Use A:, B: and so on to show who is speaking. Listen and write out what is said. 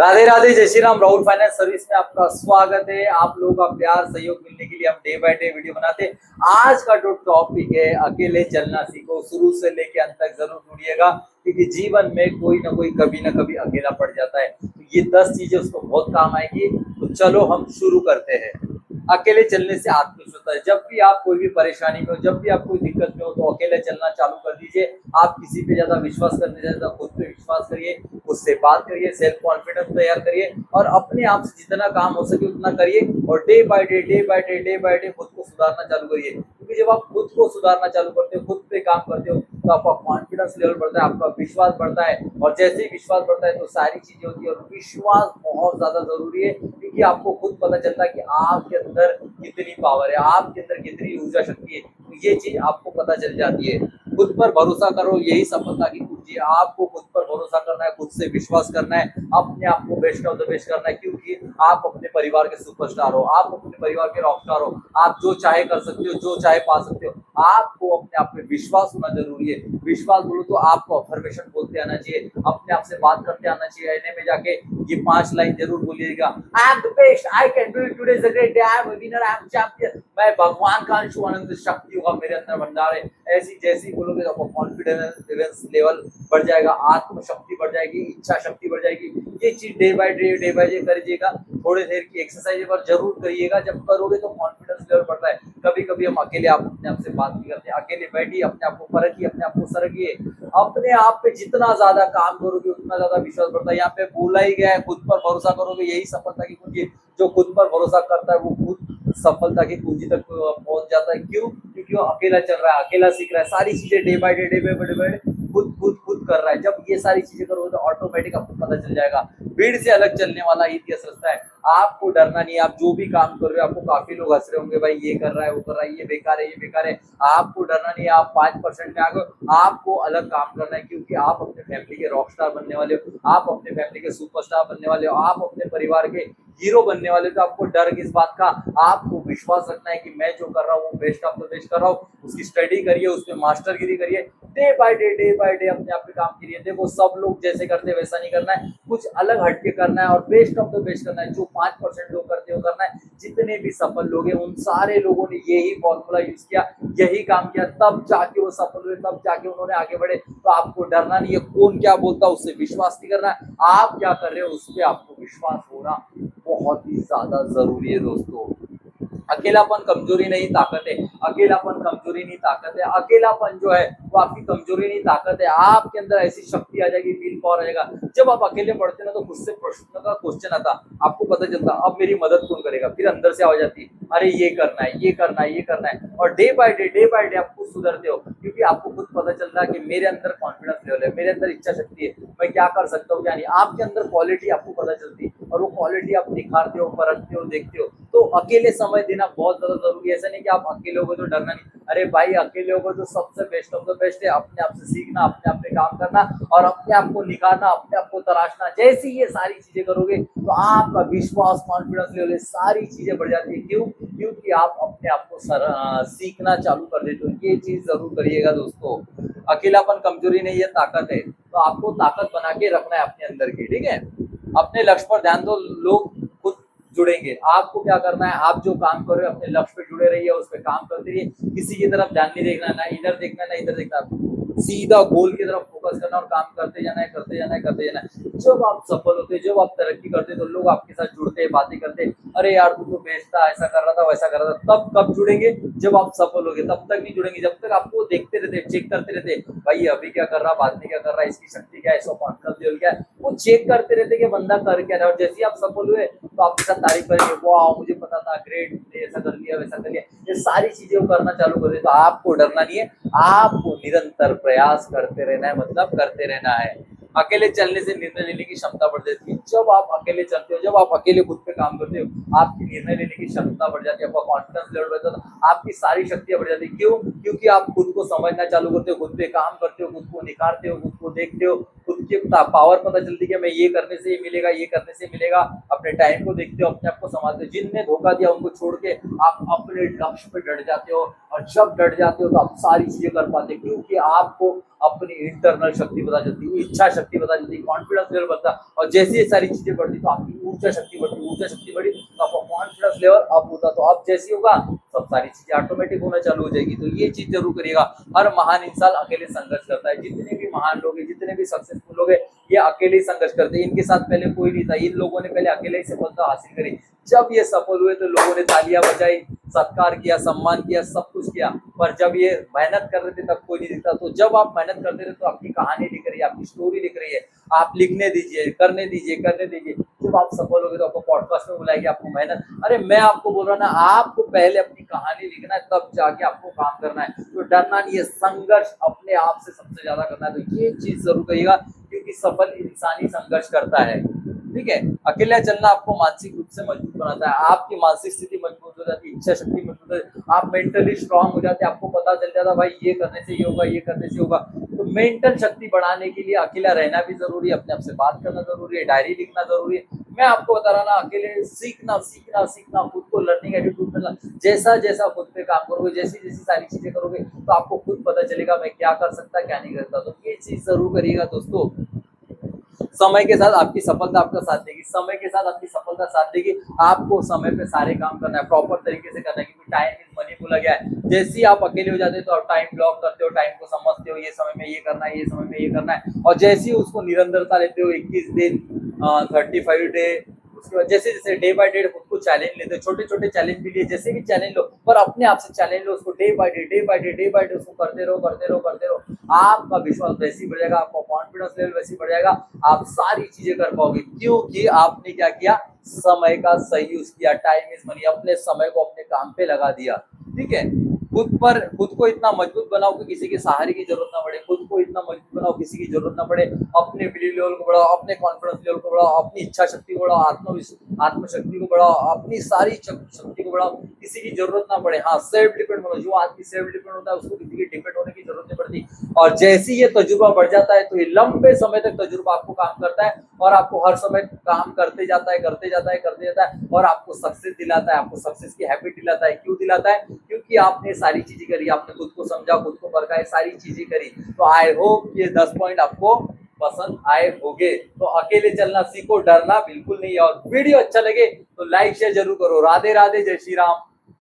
A: राधे राधे, जय Shri Ram. Rahul finance service में आपका स्वागत है। आप लोगों का प्यार सहयोग मिलने के लिए हम डे बाय डे वीडियो बनाते हैं। आज का जो टॉपिक है, अकेले चलना सीखो। शुरू से लेके अंत तक जरूर जुड़िएगा, क्योंकि जीवन में कोई ना कोई कभी ना कभी अकेला पड़ जाता है। तो ये 10 चीजें उसको बहुत काम आएगी। तो चलो हम शुरू करते हैं। अकेले चलने से आत्मविश्वास होता है। जब भी आप कोई भी परेशानी में हो, जब भी आप कोई दिक्कत में हो, तो अकेले चलना चालू कर दीजिए। आप किसी पे ज्यादा विश्वास करने ज्यादा खुद पे विश्वास करिए, खुद से बात करिए, सेल्फ कॉन्फिडेंस तैयार करिए और अपने आप से जितना काम हो सके उतना करिए। और डे बाय डे खुद को सुधारना चालू करिए, क्योंकि जब आप खुद को सुधारना चालू करते हो, खुद पे काम करते हो, तो आपका कॉन्फिडेंस लेवल बढ़ता है, आपका विश्वास बढ़ता है। और जैसे ही विश्वास बढ़ता है तो सारी चीजें होती है। और विश्वास बहुत ज्यादा जरूरी है, क्योंकि आपको खुद पता चलता है कि आपके अंदर कितनी पावर है, आपके अंदर कितनी ऊर्जा शक्ति है। तो ये चीज आपको पता चल जाती है। खुद पर भरोसा करो, यही सफलता की कुंजी है। आपको खुद पर भरोसा करना है, खुद से विश्वास करना है, अपने आप को बेस्ट ऑफ द बेस्ट करना है, क्योंकि आप अपने परिवार के सुपरस्टार हो, आप अपने परिवार के रॉकस्टार हो। आप जो चाहे कर सकते हो, जो चाहे पा सकते हो। आपको अपने आप में विश्वास होना जरूरी है। विश्वास बोलो तो आपको अफर्मेशन बोलते आना चाहिए, अपने आप से बात करते आना चाहिए। आईने में जाके ये 5 लाइन जरूर बोलिएगा। I am the best, I can do it, today is a great day, I am a winner, I am champion. मैं भगवान का अंश हूं, अनंत शक्ति होगा मेरे अंदर भंडार है। ऐसी जैसी बोलोगे तो आपका कॉन्फिडेंस लेवल बढ़ जाएगा, आत्मशक्ति बढ़ जाएगी, इच्छा शक्ति बढ़ जाएगी। ये चीज डे बाय डे करिएगा। थोड़ी देर की एक्सरसाइज पर जरूर करिएगा। जब करोगे तो कॉन्फिडेंस लेवल बढ़ता है। कभी कभी हम अकेले आप अपने आप से बात नहीं करते। अकेले बैठिए, अपने आप को परखिए, अपने आप को सरकिए। अपने आप पे जितना ज्यादा काम करोगे उतना ज्यादा विश्वास बढ़ता है। यहाँ पे बोला ही गया है, खुद पर भरोसा करोगे यही सफलता की कुंजी। जो खुद पर भरोसा करता है वो खुद सफलता की कुंजी तक पहुंच जाता है। क्यों? क्योंकि वो अकेला चल रहा है, अकेला सीख रहा है। सारी चीजें डे बाय डे खुद कर रहा है। जब ये सारी चीजें करोगे तो ऑटोमेटिक आपको पता चल जाएगा। भीड़ से अलग चलने वाला ही इतिहास रास्ता है। आपको डरना नहीं है। आप जो भी काम कर रहे हो, आपको काफी लोग हंस रहे होंगे, भाई ये कर रहा है, वो कर रहा है, ये बेकार है, ये बेकार है। आपको डरना नहीं है। आप 5% में आ गए, आपको अलग काम करना है, क्योंकि आप अपने फैमिली के रॉकस्टार बनने वाले हो, आप अपने फैमिली के सुपरस्टार बनने वाले हो, आप अपने परिवार के हीरो बनने वाले हो। तो आपको डर किस बात का? आपको विश्वास रखना है कि मैं जो कर रहा हूँ वो बेस्ट ऑफ द बेस्ट कर रहा हूँ। उसकी स्टडी करिए, उसमें मास्टरगिरी करिए। डे बाय डे अपने आप पे काम करिए। देखो, सब लोग जैसे करते हैं वैसा नहीं करना है, कुछ अलग हटके करना है और बेस्ट ऑफ द बेस्ट करना है। जो 5% लोग करते हो करना है। जितने भी सफल लोग हैं उन सारे लोगों ने यही फॉर्मूला यूज किया, यही काम किया, तब जाके वो सफल हुए, तब जाके उन्होंने आगे बढ़े। तो आपको डरना नहीं है। कौन क्या बोलता है उससे विश्वास नहीं करना है। आप क्या कर रहे हो उस पर आपको विश्वास होना बहुत ही ज्यादा जरूरी है दोस्तों। अकेलापन कमजोरी नहीं ताकत है। अकेलापन कमजोरी नहीं ताकत है। अकेलापन जो है वो आपकी कमजोरी नहीं ताकत है। आपके अंदर ऐसी शक्ति आ जाएगी, विल पावर आ जाएगा। जब आप अकेले पढ़ते ना तो खुद से प्रश्न का क्वेश्चन आता, आपको पता चलता अब मेरी मदद कौन करेगा। फिर अंदर से आवाज आती, अरे ये करना है, ये करना है, ये करना है। और डे बाय डे आप खुद सुधरते हो, क्योंकि आपको खुद पता चलता है कि मेरे अंदर कॉन्फिडेंस लेवल है, मेरे अंदर इच्छा शक्ति है, मैं क्या कर सकता हूँ क्या नहीं। आपके अंदर क्वालिटी आपको पता चलती है और वो क्वालिटी आप निखारते हो, परखते हो, देखते हो। तो अकेले समय देना बहुत ज्यादा जरूरी है। ऐसा नहीं कि आप अकेले हो गए तो डरना नहीं। अरे भाई, अकेले हो गए तो सबसे बेस्ट ऑफ द बेस्ट है अपने आप से सीखना, अपने आप पे काम करना और अपने आप को निखारना, अपने आप को तराशना। जैसे ये सारी चीजें करोगे तो आपका विश्वास, कॉन्फिडेंस लेवल, सारी चीजें बढ़ जाती है। क्यों? क्योंकि आप अपने आप को सीखना चालू कर देते हो। ये चीज जरूर करिएगा दोस्तों। अकेलापन कमजोरी नहीं है, ताकत है। तो आपको ताकत बना के रखना है अपने अंदर की, ठीक है। अपने लक्ष्य पर ध्यान दो, लोग खुद जुड़ेंगे। आपको क्या करना है, आप जो काम कर रहे हो अपने लक्ष्य पे जुड़े रहिए, उस पर काम करते रहिए। किसी की तरफ ध्यान नहीं देखना, ना इधर देखना ना इधर देखना। सीधा गोल की तरफ फोकस करना और काम करते जाना है, करते जाना है, करते जाना है। जब आप सफल होते, जब आप तरक्की करते तो लोग आपके साथ जुड़ते हैं, बातें करते हैं, अरे यार तू तो बेस्ट था, ऐसा कर रहा था, वैसा कर रहा था। तब कब जुड़ेंगे? जब आप सफल होगे। तब तक नहीं जुड़ेंगे जब तक आपको देखते रहते, चेक करते रहते, भाई अभी क्या कर रहा, बाद में क्या कर रहा है, इसकी शक्ति क्या है, इसका कॉन्फिडेंस लेवल क्या है। वो चेक करते रहते कि बंदा कर क्या रहा है। और जैसे ही आप सफल हुए तो आपके साथ तारीफ करेंगे, वाह मुझे पता था, ग्रेट, ऐसा कर लिया, वैसा कर लिया। ये सारी चीजें वो करना चालू कर दे। तो आपको डरना नहीं है, आपको निरंतर प्रयास करते रहना है, मतलब करते रहना है। अकेले चलने से निर्णय लेने की क्षमता बढ़ जाती है। जब आप अकेले चलते हो, जब आप अकेले खुद पे काम करते हो, आपकी निर्णय लेने की क्षमता बढ़ जाती है, आपका कॉन्फिडेंस लेवल बढ़ जाता है, आपकी सारी शक्तियां बढ़ जाती है। क्यों? क्योंकि आप खुद को समझना चालू करते हो, खुद पे काम करते हो, खुद को निखारते हो, खुद को देखते हो, खुद की पावर पता चलती है कि मैं ये करने से ये मिलेगा, ये करने से मिलेगा। अपने टाइम को देखते हो, अपने आप को संभालते हो। जिनने धोखा दिया उनको छोड़ के आप अपने लक्ष्य पे डट जाते हो। और जब डट जाते हो तो आप सारी चीजें कर पाते हो, क्योंकि आपको अपनी इंटरनल शक्ति पता चलती है, इच्छा शक्ति पता चलती है, कॉन्फिडेंस लेवल बढ़ता है। और जैसे ये सारी चीजें बढ़ती तो आपकी ऊर्जा शक्ति बढ़ती, ऊर्जा शक्ति बढ़ी तो आपका कॉन्फिडेंस लेवल अप होता, तो अब जैसी होगा सब सारी चीजें ऑटोमेटिक होना चालू हो जाएगी। तो ये चीज जरूर करिएगा। हर महान इंसान अकेले संघर्ष करता है, जितने भी महान लोग हैं, जितने भी सक्सेसफुल लोग हैं, ये अकेले ही संघर्ष करते हैं। इनके साथ पहले कोई नहीं था, इन लोगों ने पहले अकेले ही सफलता हासिल करी। जब ये सफल हुए तो लोगों ने तालियां बजाई, सत्कार किया, सम्मान किया, सब कुछ किया। पर जब ये मेहनत कर रहे थे तब कोई नहीं दिखता। तो जब आप मेहनत करते रहे तो आपकी कहानी लिख रही है, आपकी स्टोरी लिख रही है। आप लिखने दीजिए, करने दीजिए, करने दीजिए। जब आप सफल हो गए तो आपको पॉडकास्ट में बुलाएंगे, आपको मेहनत, अरे मैं आपको बोल रहा ना, आपको पहले अपनी कहानी लिखना है, तब जाके आपको काम करना है। तो डरना नहीं है, संघर्ष अपने आप से सबसे ज्यादा करना है। तो ये चीज जरूर करिएगा, क्योंकि सफल इंसान ही संघर्ष करता है। ठीक है, अकेला चलना आपको मानसिक रूप से मजबूत बनाता है, आपकी मानसिक स्थिति मजबूत हो जाती है, इच्छा शक्ति मजबूत हो जाती है, आप मेंटली स्ट्रांग हो जाते हैं। आपको पता चल जाता है भाई ये करने से ये होगा, ये करने से होगा। तो मेंटल शक्ति बढ़ाने के लिए अकेला रहना भी जरूरी है, अपने आप से बात करना जरूरी है, डायरी लिखना जरूरी है। मैं आपको बता रहा ना, अकेले सीखना सीखना सीखना, खुद को लर्निंग एटीट्यूड मिलना। जैसा जैसा खुद पे काम करोगे, जैसी जैसी सारी चीजें करोगे, तो आपको खुद पता चलेगा मैं क्या कर सकता, क्या नहीं करता। तो ये चीज जरूर करिएगा दोस्तों। समय के साथ आपकी सफलता आपका साथ देगी, समय के साथ आपकी सफलता साथ देगी। आपको समय पे सारे काम करना है, प्रॉपर तरीके से करना है, क्योंकि टाइम इज मनी बोला गया है। जैसे ही आप अकेले हो जाते हो तो आप टाइम ब्लॉक करते हो, टाइम को समझते हो, ये समय में ये करना है, ये समय में ये करना है। और जैसे ही उसको निरंतरता लेते हो, 21 दिन, 35 डे, उसके बाद जैसे जैसे डे बाय डे खुद को चैलेंज लेते हो, छोटे छोटे चैलेंज भी लिए, जैसे भी चैलेंज लो, पर अपने आप से चैलेंज लो, उसको day by day, day by day, day by day उसको करते रहो, करते रहो, करते रहो। आपका विश्वास वैसे ही बढ़ जाएगा, आपका कॉन्फिडेंस लेवल वैसे ही बढ़ जाएगा, आप सारी चीजें कर पाओगे, क्योंकि आपने क्या किया, समय का सही यूज किया। टाइम इज मनी, अपने समय को अपने काम पे लगा दिया। ठीक है, खुद को इतना मजबूत बनाओ कि किसी के सहारे की जरूरत ना पड़े, खुद को इतना मजबूत बनाओ किसी की जरूरत ना पड़े। अपने बिलीव लेवल को बढ़ाओ, अपने कॉन्फिडेंस लेवल को बढ़ाओ, अपनी इच्छा शक्ति को बढ़ाओ, आत्मशक्ति को बढ़ाओ, अपनी सारी शक्ति को बढ़ाओ, किसी की जरूरत ना पड़े। हाँ, सेल्फ डिपेंड बनो। जो आदमी सेल्फ डिपेंड होता है उसको किसी की डिपेंड होने की जरूरत नहीं पड़ती। और जैसे ये तजुर्बा बढ़ जाता है तो ये लंबे समय तक तजुर्बा आपको काम करता है, और आपको हर समय काम करते जाता है, करते जाता है, करते जाता है, और आपको सक्सेस दिलाता है, आपको सक्सेस की हैबिट दिलाता है। क्यों दिलाता है? क्योंकि आपने सारी चीजें करी, आपने खुद को समझा, खुद को परखा है, सारी चीजें करी। तो आई होप ये 10 पॉइंट आपको पसंद आए होंगे। तो अकेले चलना सीखो, डरना बिल्कुल नहीं है। और वीडियो अच्छा लगे तो लाइक शेयर जरूर करो। राधे राधे, जय श्री राम।